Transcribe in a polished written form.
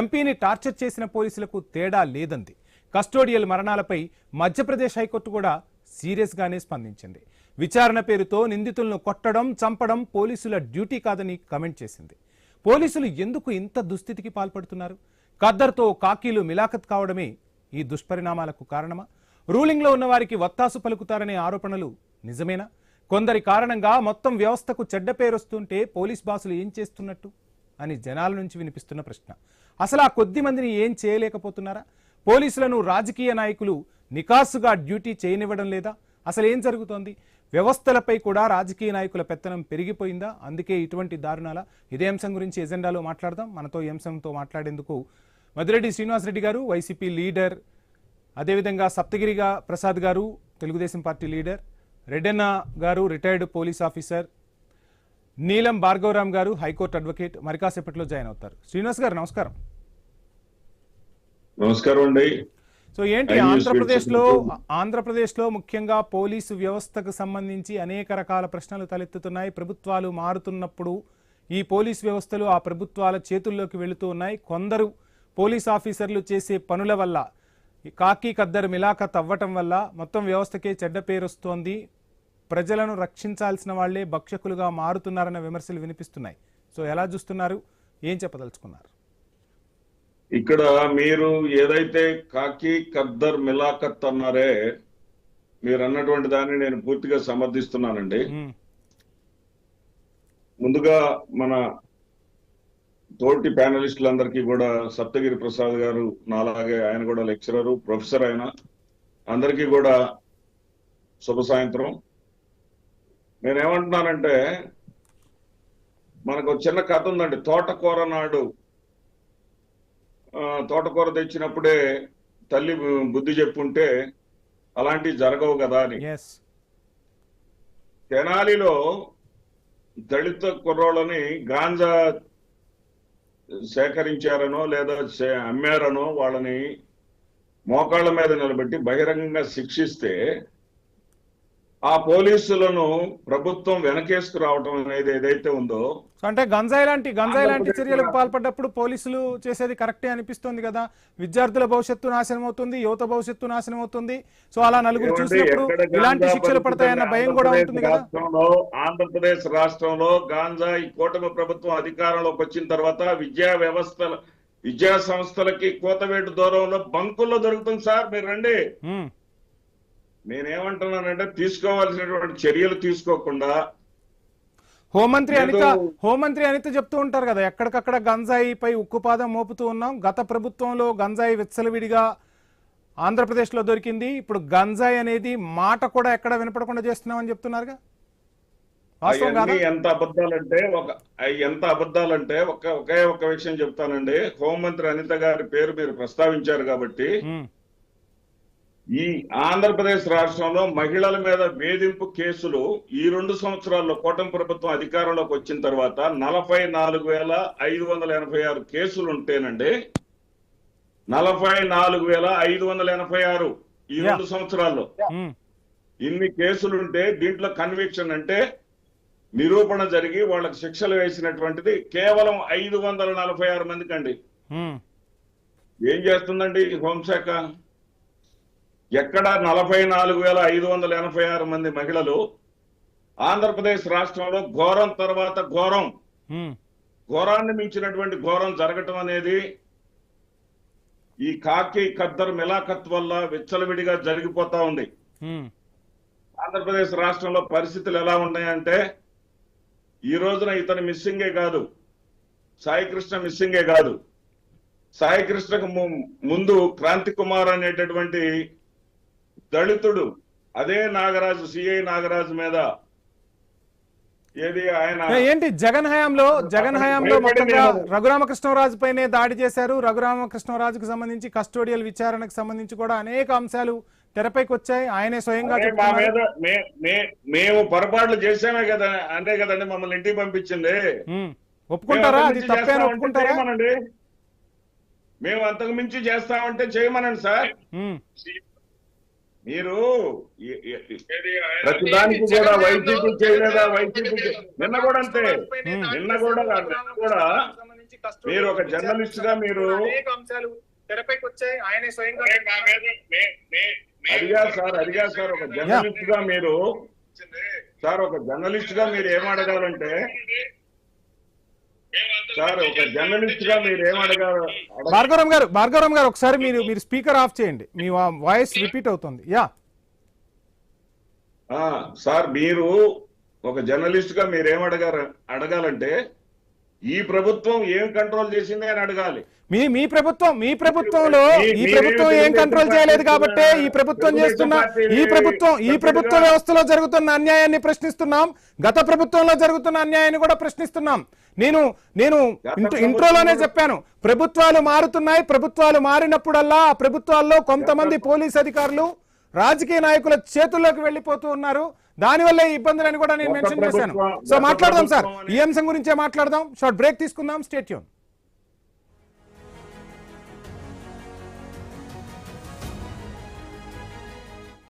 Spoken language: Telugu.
ఎంపీని టార్చర్ చేసిన పోలీసులకు తేడా లేదంది. కస్టోడియల్ మరణాలపై మధ్యప్రదేశ్ హైకోర్టు కూడా సీరియస్గానే స్పందించింది. విచారణ పేరుతో నిందితులను కొట్టడం, చంపడం పోలీసుల డ్యూటీ కాదని కమెంట్ చేసింది. పోలీసులు ఎందుకు ఇంత దుస్థితికి పాల్పడుతున్నారు? ఖద్దర్తో కాకీలు మిలాఖత్ కావడమే ఈ దుష్పరిణామాలకు కారణమా? రూలింగ్లో ఉన్న వారికి వత్తాసు పలుకుతారనే ఆరోపణలు నిజమేనా? కొందరి కారణంగా మొత్తం వ్యవస్థకు చెడ్డ పేరొస్తుంటే పోలీస్ బాసులు ఏం చేస్తున్నట్టు అని జనాల నుంచి వినిపిస్తున్న ప్రశ్న. అసలు ఆ కొద్ది మందిని ఏం చేయలేకపోతున్నారా? పోలీసులను రాజకీయ నాయకులు నికాసుగా డ్యూటీ చేయనివ్వడం లేదా? అసలు ఏం జరుగుతోంది? వ్యవస్థలపై కూడా రాజకీయ నాయకుల పెత్తనం పెరిగిపోయిందా? అందుకే ఇటువంటి దారుణాల? ఇదే అంశం గురించి ఎజెండాలో మాట్లాడదాం. మనతో ఈ అంశంతో మాట్లాడేందుకు మధురెడ్డి శ్రీనివాసరెడ్డి గారు, వైసీపీ లీడర్, అదేవిధంగా సప్తగిరిగా ప్రసాద్ గారు, తెలుగుదేశం పార్టీ లీడర్, రెడ్డన్న గారు, రిటైర్డ్ పోలీస్ ఆఫీసర్, నీలం భార్గవరామ్ గారు, హైకోర్టు అడ్వకేట్, మరి కాసేపట్లో జాయిన్ అవుతారు. శ్రీనివాస్ గారు నమస్కారం. నమస్కారం అండి. సో ఏంటి ఆంధ్రప్రదేశ్లో ముఖ్యంగా పోలీసు వ్యవస్థకు సంబంధించి అనేక రకాల ప్రశ్నలు తలెత్తుతున్నాయి. ప్రభుత్వాలు మారుతున్నప్పుడు ఈ పోలీస్ వ్యవస్థలు ఆ ప్రభుత్వాల చేతుల్లోకి వెళుతూ ఉన్నాయి. కొందరు పోలీస్ ఆఫీసర్లు చేసే పనుల వల్ల, కాకి ఖద్దర్ మిలాఖత్ అవ్వటం వల్ల మొత్తం వ్యవస్థకే చెడ్డ పేరు వస్తోంది. ప్రజలను రక్షించాల్సిన వాళ్లే భక్షకులుగా మారుతున్నారన్న విమర్శలు వినిపిస్తున్నాయి. సో ఎలా చూస్తున్నారు? ఏం చెప్పదలుచుకున్నారు? ఇక్కడ మీరు ఏదైతే కాకి ఖద్దర్ మిలాఖత్ అన్నారే, మీరు అన్నటువంటి దాన్ని నేను పూర్తిగా సమర్థిస్తున్నానండి. ముందుగా మన తోటి ప్యానలిస్టులందరికీ కూడా, సప్తగిరి ప్రసాద్ గారు నాలాగే ఆయన కూడా లెక్చరరు, ప్రొఫెసర్, ఆయన అందరికీ కూడా శుభ సాయంత్రం. నేనేమంటున్నానంటే, మనకు చిన్న కథ ఉందండి. తోటకూర నాడు తోటకూర తెచ్చినప్పుడే తల్లి బుద్ధి చెప్పుంటే అలాంటివి జరగవు కదా అని. తెనాలిలో దళిత కుర్రోళ్ళని గాంజా సేకరించారనో లేదా అమ్మారనో వాళ్ళని మోకాళ్ళ మీద నిలబెట్టి బహిరంగంగా శిక్షిస్తే ఆ పోలీసులను ప్రభుత్వం వెనకేసుకు రావటం అనేది ఏదైతే ఉందో, అంటే గంజాయి లాంటి చర్యలకు పాల్పడ్డప్పుడు పోలీసులు చేసేది కరెక్టే అనిపిస్తుంది కదా. విద్యార్థుల భవిష్యత్తు నాశనం అవుతుంది, యువత భవిష్యత్తు నాశనం అవుతుంది. సో అలా నలుగురు చూసినప్పుడు ఇలాంటి శిక్షలు పడతాయన్న భయం కూడా ఉంటుంది కదా. ఆంధ్రప్రదేశ్ రాష్ట్రంలో గాంజా ఈ కూటమి ప్రభుత్వం అధికారంలోకి వచ్చిన తర్వాత విద్యా సంస్థలకి కోతవేటు దూరంలో బంకుల్లో దొరుకుతుంది సార్. మీరు రండి. నేనేమంటున్నానంటే, తీసుకోవాల్సినటువంటి చర్యలు తీసుకోకుండా హోంమంత్రి అనిత చెప్తూ ఉంటారు కదా, ఎక్కడికక్కడ గంజాయిపై ఉక్కుపాదం మోపుతూ ఉన్నాం. గత ప్రభుత్వంలో గంజాయి విచ్చలవిడిగా ఆంధ్రప్రదేశ్ లో దొరికింది. ఇప్పుడు గంజాయి అనేది మాట కూడా ఎక్కడ వినపడకుండా చేస్తున్నామని చెప్తున్నారుగా. ఎంత అబద్ధాలంటే ఒకే ఒక విషయం చెప్తానండి. హోంమంత్రి అనిత గారి పేరు మీరు ప్రస్తావించారు కాబట్టి, ఈ ఆంధ్రప్రదేశ్ రాష్ట్రంలో మహిళల మీద వేధింపు కేసులు ఈ 2 సంవత్సరాల్లో కూటమి ప్రభుత్వం అధికారంలోకి వచ్చిన తర్వాత 44,586 కేసులు ఉంటేనండి, 44,586 ఈ 2 సంవత్సరాల్లో ఇన్ని కేసులుంటే దీంట్లో కన్విక్షన్ అంటే నిరూపణ జరిగి వాళ్ళకి శిక్షలు వేసినటువంటిది కేవలం 546 మందికి అండి. ఏం చేస్తుందండి హోంశాఖ? ఎక్కడ 44,586 మంది మహిళలు ఆంధ్రప్రదేశ్ రాష్ట్రంలో ఘోరం తర్వాత ఘోరాన్ని మించినటువంటి ఘోరం జరగటం అనేది ఈ కాకి ఖద్దర్ మిలాఖత్ వల్ల విచ్చలవిడిగా జరిగిపోతా ఉంది. ఆంధ్రప్రదేశ్ రాష్ట్రంలో పరిస్థితులు ఎలా ఉన్నాయంటే, ఈ రోజున ఇతను మిస్సింగే కాదు, సాయికృష్ణ మిస్సింగే కాదు, సాయికృష్ణకు ముందు క్రాంతి కుమార్ అనేటటువంటి దళితుడు, అదే నాగరాజు, సిఐ నాగరాజు మీద ఏది ఆయన ఏంటి జగన్ హయాంలో మొత్తంగా రఘురామకృష్ణరాజు పైనే దాడి చేశారు. రఘురామకృష్ణరాజుకు సంబంధించి కస్టోడియల్ విచారణకు సంబంధించి కూడా అనేక అంశాలు తెరపైకి వచ్చాయి. ఆయనే స్వయంగా మా మీద మేము పొరపాట్లు చేసామే కదా, అంతే కదండి మమ్మల్ని ఇంటికి పంపించింది. ఒప్పుకుంటారా? అది తప్పేనా? ఒప్పుకుంటారా? మేము అంతకు మించి చేస్తామంటే చేయమనండి సార్. మీరు ప్రతిదానికి కూడా వైసీపీ చేయలేదా, వైసీపీ నిన్న కూడా అంతే. నిన్న కూడా మీరు ఒక జర్నలిస్ట్ గా మీరు అనేక అంశాలు తెరపైకి వచ్చాయి. ఆయనే స్వయంగా అడిగారు సార్ ఒక జర్నలిస్ట్ గా మీరు ఒక జర్నలిస్ట్ గా మీరు ఏమడగాలంటే భార్గవరామ్ గారు ఒకసారి మీరు స్పీకర్ ఆఫ్ చేయండి, మీ వాయిస్ రిపీట్ అవుతుంది. యా సార్, మీరు ఒక జర్నలిస్ట్ గా మీరు అడగాలంటే ఈ ప్రభుత్వం ఏం కంట్రోల్ చేసింది అని అడగాలి. మీ ప్రభుత్వంలో ఈ ప్రభుత్వం ఏం కంట్రోల్ చేయలేదు కాబట్టి ఈ ప్రభుత్వం చేస్తున్న ఈ ప్రభుత్వ వ్యవస్థలో జరుగుతున్న అన్యాయాన్ని ప్రశ్నిస్తున్నాం. గత ప్రభుత్వంలో జరుగుతున్న అన్యాయాన్ని కూడా ప్రశ్నిస్తున్నాం. నేను ఇంట్రోలోనే చెప్పాను, ప్రభుత్వాలు మారుతున్నాయి. ప్రభుత్వాలు మారినప్పుడల్లా ఆ ప్రభుత్వాల్లో కొంతమంది పోలీస్ అధికారులు రాజకీయ నాయకుల చేతుల్లోకి వెళ్లిపోతూ ఉన్నారు. దానివల్ల ఈ ఇబ్బందులని కూడా నేను మెన్షన్ చేశాను. సో మాట్లాడదాం సార్, ఈ అంశం గురించే మాట్లాడదాం. షార్ట్ బ్రేక్ తీసుకుందాం. Stay tune.